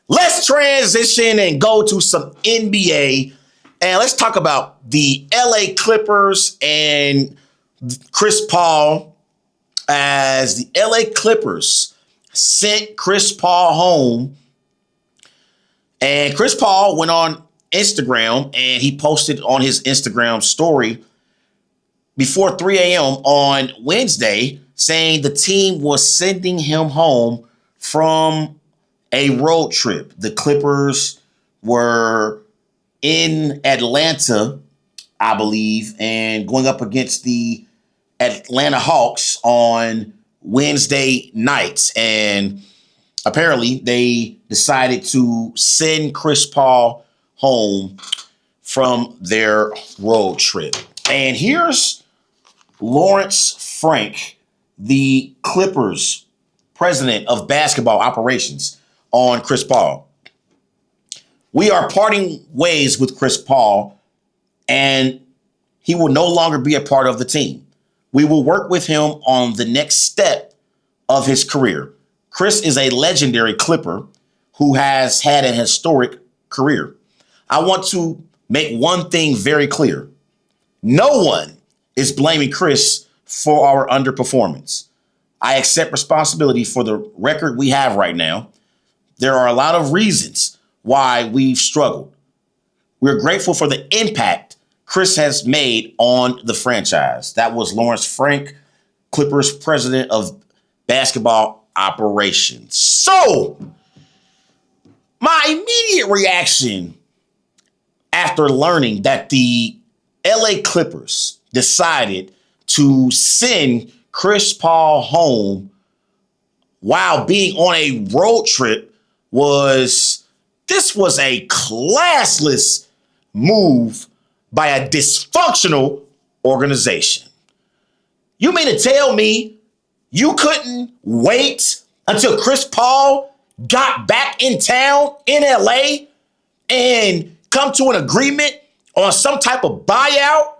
Let's transition and go to some NBA, and let's talk about the L.A. Clippers and Chris Paul, as the L.A. Clippers sent Chris Paul home. And Chris Paul went on Instagram and he posted on his Instagram story before 3 a.m. on Wednesday saying the team was sending him home from a road trip. The Clippers were in Atlanta, I believe, and going up against the Atlanta Hawks on Wednesday nights. And apparently they decided to send Chris Paul home from their road trip. And here's Lawrence Frank, the Clippers president of basketball operations, on Chris Paul. We are parting ways with Chris Paul, and he will no longer be a part of the team. We will work with him on the next step of his career. Chris is a legendary Clipper who has had an historic career. I want to make one thing very clear. No one is blaming Chris for our underperformance. I accept responsibility for the record we have right now. There are a lot of reasons why we've struggled. We're grateful for the impact Chris has made on the franchise. That was Lawrence Frank, Clippers president of basketball operations. So, my immediate reaction after learning that the L.A. Clippers decided to send Chris Paul home while being on a road trip was a classless move by a dysfunctional organization. You mean to tell me you couldn't wait until Chris Paul got back in town in LA and come to an agreement on some type of buyout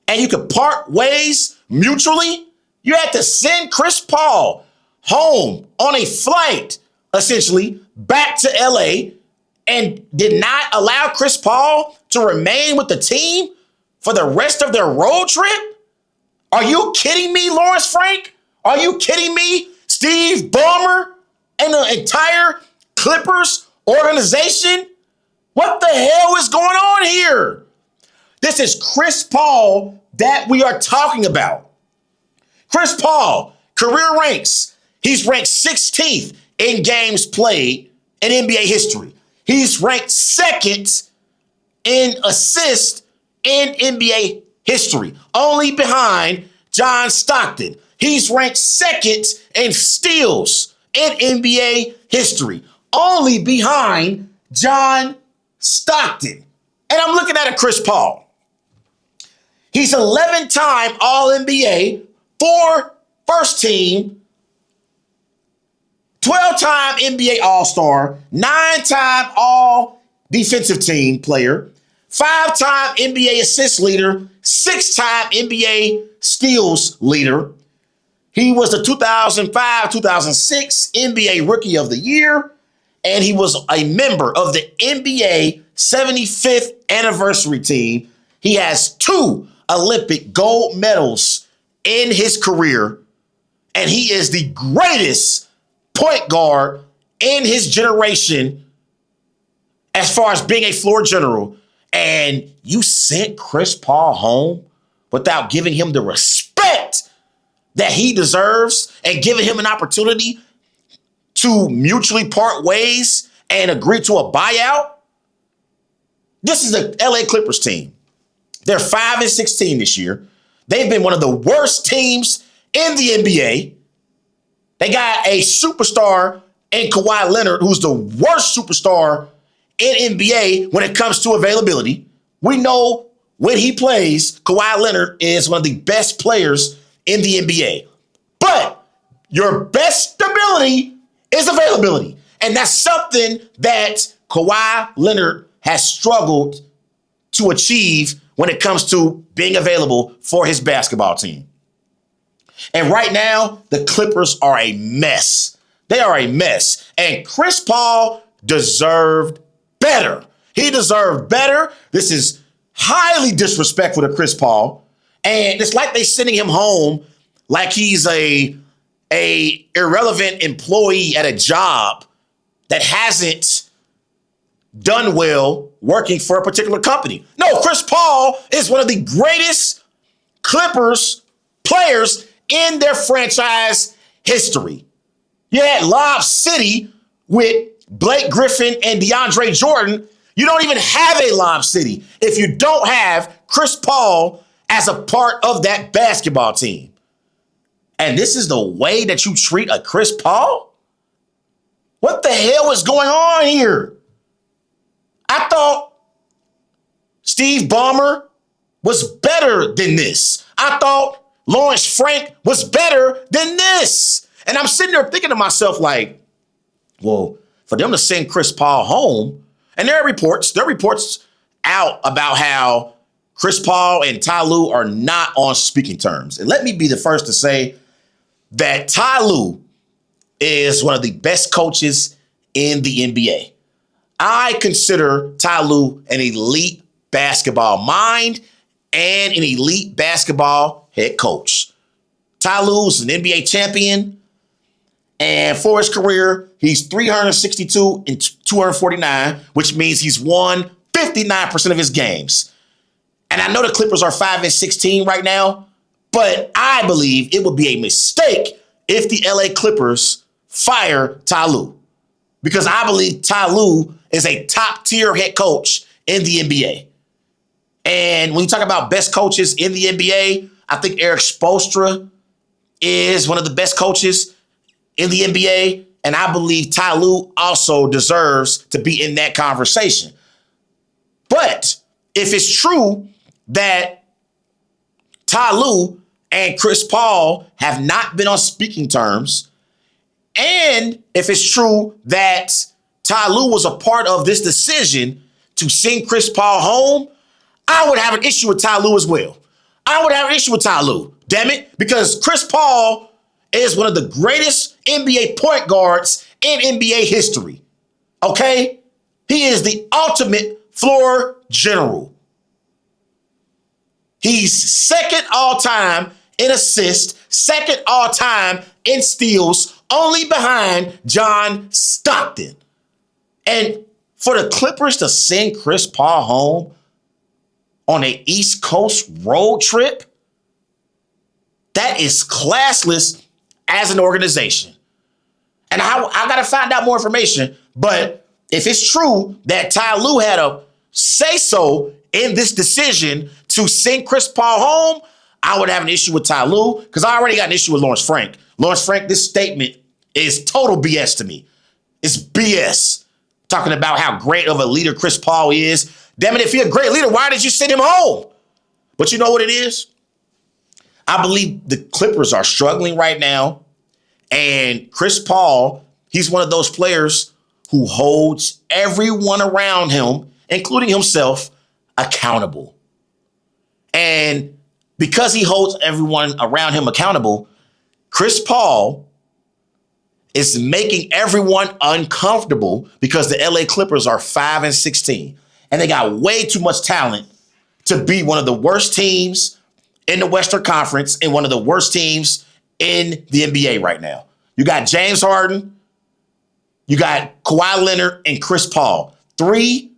and you could part ways mutually? You had to send Chris Paul home on a flight, essentially, back to LA, and did not allow Chris Paul to remain with the team for the rest of their road trip? Are you kidding me, Lawrence Frank? Are you kidding me, Steve Ballmer and the entire Clippers organization? What the hell is going on here? This is Chris Paul that we are talking about. Chris Paul, career ranks. He's ranked 16th in games played in NBA history. He's ranked second in assists in NBA history, only behind John Stockton. He's ranked second in steals in NBA history, only behind John Stockton. And I'm looking at a Chris Paul. He's 11-time All-NBA, 4 first team, 12-time NBA All-Star, 9-time All-Defensive Team player, 5-time NBA assist leader, 6-time NBA steals leader. He was the 2005-2006 NBA Rookie of the Year, and he was a member of the NBA 75th anniversary team. He has 2 Olympic gold medals in his career, and he is the greatest point guard in his generation as far as being a floor general. And you sent Chris Paul home without giving him the respect that he deserves and giving him an opportunity to mutually part ways and agree to a buyout. This is the LA Clippers team. They're 5-16 this year. They've been one of the worst teams in the NBA. They got a superstar in Kawhi Leonard, who's the worst superstar in NBA when it comes to availability. We know when he plays, Kawhi Leonard is one of the best players in the NBA. But your best stability is availability. And that's something that Kawhi Leonard has struggled to achieve when it comes to being available for his basketball team. And right now, the Clippers are a mess. They are a mess. And Chris Paul deserved better. He deserved better. This is highly disrespectful to Chris Paul. And it's like they sending him home like he's a irrelevant employee at a job that hasn't done well working for a particular company. No, Chris Paul is one of the greatest Clippers players in their franchise history. You had Lob City with Blake Griffin and DeAndre Jordan. You don't even have a Lob City if you don't have Chris Paul as a part of that basketball team. And this is the way that you treat a Chris Paul? What the hell is going on here? I thought Steve Ballmer was better than this. I thought Lawrence Frank was better than this. And I'm sitting there thinking to myself like, well, for them to send Chris Paul home, and there are reports out about how Chris Paul and Ty Lue are not on speaking terms. And let me be the first to say that Ty Lue is one of the best coaches in the NBA. I consider Ty Lue an elite basketball mind and an elite basketball head coach. Ty Lue is an NBA champion, and for his career, he's 362 and 249, which means he's won 59% of his games. And I know the Clippers are 5-16 right now, but I believe it would be a mistake if the L.A Clippers fire Ty Lue. Because I believe Ty Lue is a top-tier head coach in the NBA. And when you talk about best coaches in the NBA, I think Eric Spoelstra is one of the best coaches in the NBA. And I believe Ty Lue also deserves to be in that conversation. But if it's true that Ty Lue and Chris Paul have not been on speaking terms, and if it's true that Ty Lue was a part of this decision to send Chris Paul home, I would have an issue with Ty Lue as well. I would have an issue with Ty Lue, damn it, because Chris Paul is one of the greatest NBA point guards in NBA history, okay? He is the ultimate floor general. He's second all-time in assists, second all-time in steals, only behind John Stockton. And for the Clippers to send Chris Paul home on an East Coast road trip, that is classless as an organization. And I got to find out more information, but if it's true that Ty Lue had a say-so in this decision to send Chris Paul home, I would have an issue with Ty Lue because I already got an issue with Lawrence Frank. Lawrence Frank, this statement is total BS to me. It's BS. Talking about how great of a leader Chris Paul is. Damn it, if you're a great leader, why did you send him home? But you know what it is? I believe the Clippers are struggling right now. And Chris Paul, he's one of those players who holds everyone around him, including himself, accountable. And because he holds everyone around him accountable, Chris Paul is making everyone uncomfortable because the L.A. Clippers are 5-16. And they got way too much talent to be one of the worst teams in the Western Conference and one of the worst teams in the NBA right now. You got James Harden, you got Kawhi Leonard, and Chris Paul. 3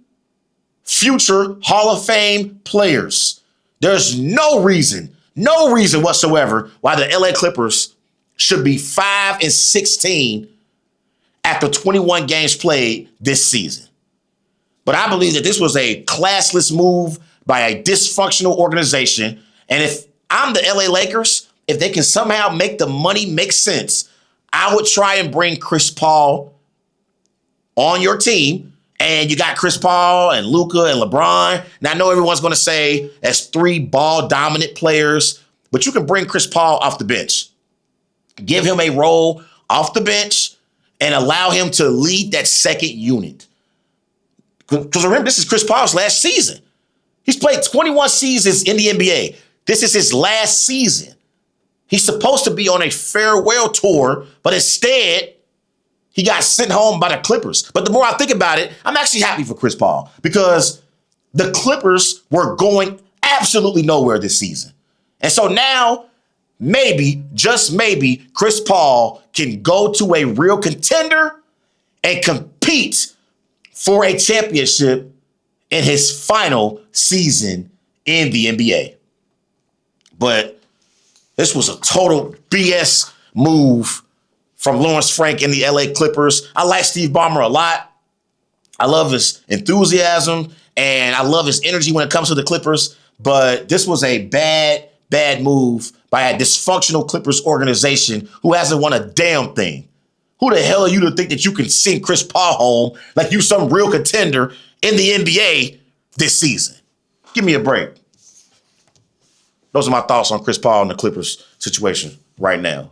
future Hall of Fame players. There's no reason whatsoever why the LA Clippers should be 5-16 after 21 games played this season. But I believe that this was a classless move by a dysfunctional organization. And if I'm the LA Lakers, if they can somehow make the money make sense, I would try and bring Chris Paul on your team. And you got Chris Paul and Luka and LeBron. Now, I know everyone's going to say that's 3 ball-dominant players, but you can bring Chris Paul off the bench. Give him a role off the bench and allow him to lead that second unit. Because remember, this is Chris Paul's last season. He's played 21 seasons in the NBA. This is his last season. He's supposed to be on a farewell tour, but instead, he got sent home by the Clippers. But the more I think about it, I'm actually happy for Chris Paul because the Clippers were going absolutely nowhere this season. And so now, maybe, just maybe, Chris Paul can go to a real contender and compete for a championship in his final season in the NBA. But this was a total BS move from Lawrence Frank and the L.A Clippers. I like Steve Ballmer a lot. I love his enthusiasm and I love his energy when it comes to the Clippers. But this was a bad move by a dysfunctional Clippers organization who hasn't won a damn thing. Who the hell are you to think that you can send Chris Paul home like you some real contender in the NBA this season? Give me a break. Those are my thoughts on Chris Paul and the Clippers situation right now.